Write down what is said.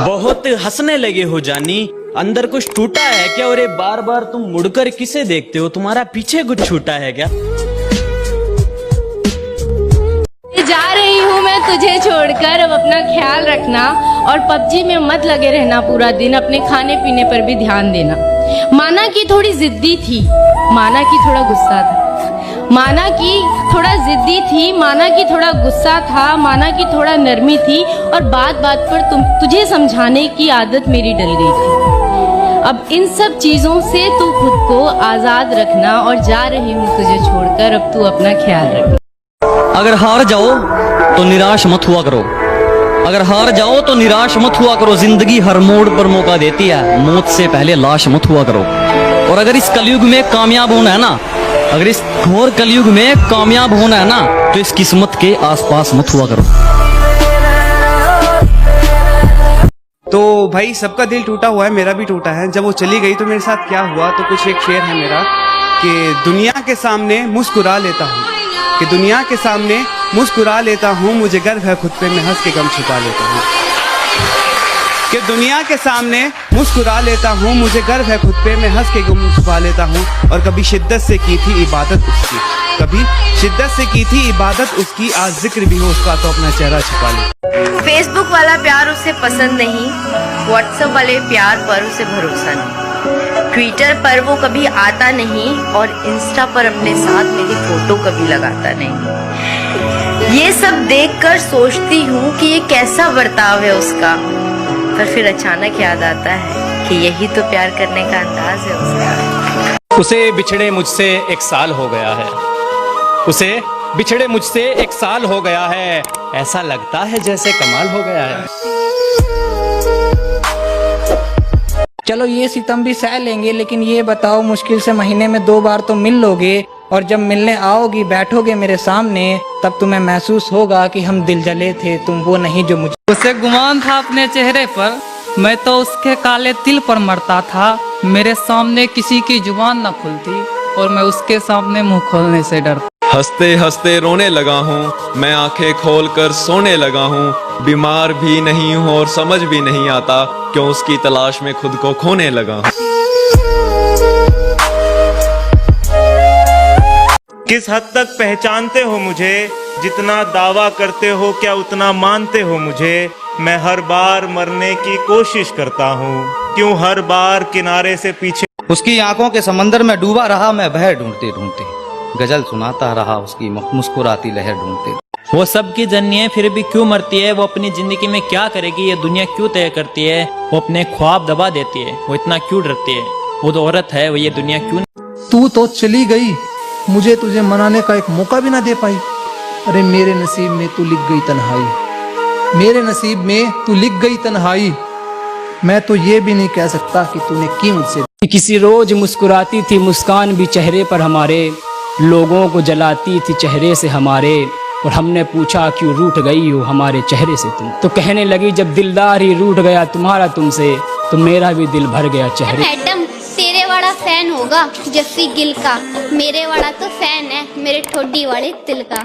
बहुत हंसने लगे हो जानी, अंदर कुछ टूटा है क्या? और ये बार बार तुम मुड़कर किसे देखते हो? तुम्हारा पीछे कुछ छूटा है क्या? जा रही हूँ मैं तुझे छोड़कर, अब अपना ख्याल रखना और पबजी में मत लगे रहना पूरा दिन, अपने खाने पीने पर भी ध्यान देना। माना कि थोड़ी जिद्दी थी, माना कि थोड़ा गुस्सा था, माना कि थोड़ा जिद्दी थी, माना कि थोड़ा गुस्सा था, माना कि थोड़ा नरमी थी, और बात बात पर तुझे समझाने की आदत मेरी डल गई थी। अब इन सब चीजों से तू खुद को आजाद रखना, और जा रही हूँ तुझे छोड़कर, अब तू अपना ख्याल रखना। अगर हार जाओ तो निराश मत हुआ करो, अगर हार जाओ तो निराश मत हुआ करो। जिंदगी हर मोड़ पर मौका देती है, मौत से पहले लाश मत हुआ करो। और अगर इस कलयुग में कामयाब होना है ना, अगर इस घोर कलयुग में कामयाब होना है ना, तो इस किस्मत के आसपास मत हुआ करो। तो भाई सबका दिल टूटा हुआ है, मेरा भी टूटा है। जब वो चली गई तो मेरे साथ क्या हुआ, तो कुछ एक शेर है मेरा कि दुनिया के सामने मुस्कुरा लेता हूँ, कि दुनिया के सामने मुस्कुरा लेता हूँ, मुझे गर्व है खुद पे, मैं हंस के गम छुपा लेता हूँ। कि दुनिया के सामने मुस्कुरा लेता हूँ, मुझे गर्व है खुद पे, मैं हंस के गम छुपा लेता हूँ। और कभी शिद्दत से की थी इबादत उसकी, कभी शिद्दत से की थी इबादत उसकी, आज जिक्र भी हो उसका तो अपना चेहरा छुपा ले। फेसबुक वाला प्यार उसे पसंद नहीं, व्हाट्सएप वाले प्यार पर उसे भरोसा नहीं, ट्विटर पर वो कभी आता नहीं, और इंस्टा पर अपने साथ मेरी फोटो कभी लगाता नहीं। ये सब देखकर सोचती हूँ कि ये कैसा बर्ताव है उसका, पर फिर अचानक याद आता है कि यही तो प्यार करने का अंदाज है उसका। उसे बिछड़े मुझसे 1 साल हो गया है, उसे बिछड़े मुझसे 1 साल हो गया है, ऐसा लगता है जैसे कमाल हो गया है। चलो ये सितम भी सह लेंगे, लेकिन ये बताओ मुश्किल से महीने में 2 बार तो मिल लोगे, और जब मिलने आओगी बैठोगे मेरे सामने, तब तुम्हें महसूस होगा कि हम दिल जले थे, तुम वो नहीं जो मुझे। उसे गुमान था अपने चेहरे पर, मैं तो उसके काले तिल पर मरता था। मेरे सामने किसी की जुबान न खुलती, और मैं उसके सामने मुंह खोलने से डरता। हंसते हंसते रोने लगा हूँ, मैं आंखें खोलकर सोने लगा हूँ। बीमार भी नहीं हूँ और समझ भी नहीं आता, क्यों उसकी तलाश में खुद को खोने लगा हूँ। किस हद तक पहचानते हो मुझे, जितना दावा करते हो क्या उतना मानते हो मुझे। मैं हर बार मरने की कोशिश करता हूँ, क्यों हर बार किनारे से पीछे। उसकी आंखों के समंदर में डूबा रहा मैं भय ढूंढते ढूंढते, गजल सुनाता रहा उसकी मुस्कुराती लहर ढूंढते। वो सबकी जननी है फिर भी क्यों मरती है, वो अपनी जिंदगी में क्या करेगी ये दुनिया क्यों तय करती है, वो अपने ख्वाब दबा देती है, वो इतना क्यों डरती है, वो तो औरत है, वो ये दुनिया क्यों। तू तो चली गई, मुझे तुझे मनाने का एक मौका भी ना दे पाई। अरे मेरे नसीब में तू लिख गई तन्हाई, मेरे नसीब में तू लिख गई तन्हाई। मैं तो ये भी नहीं कह सकता कि तूने की मुझसे। किसी रोज मुस्कुराती थी मुस्कान भी चेहरे पर हमारे, लोगों को जलाती थी चेहरे से हमारे, और हमने पूछा क्यों रूठ गई हो हमारे चेहरे से तुम, तो कहने लगी जब दिलदार ही रूठ गया तुम्हारा तुमसे, तो मेरा भी दिल भर गया चेहरे। मैडम तेरे वाला फैन होगा जस्सी गिल का, मेरे वाला तो फैन है मेरे ठोडी वाले तिल का।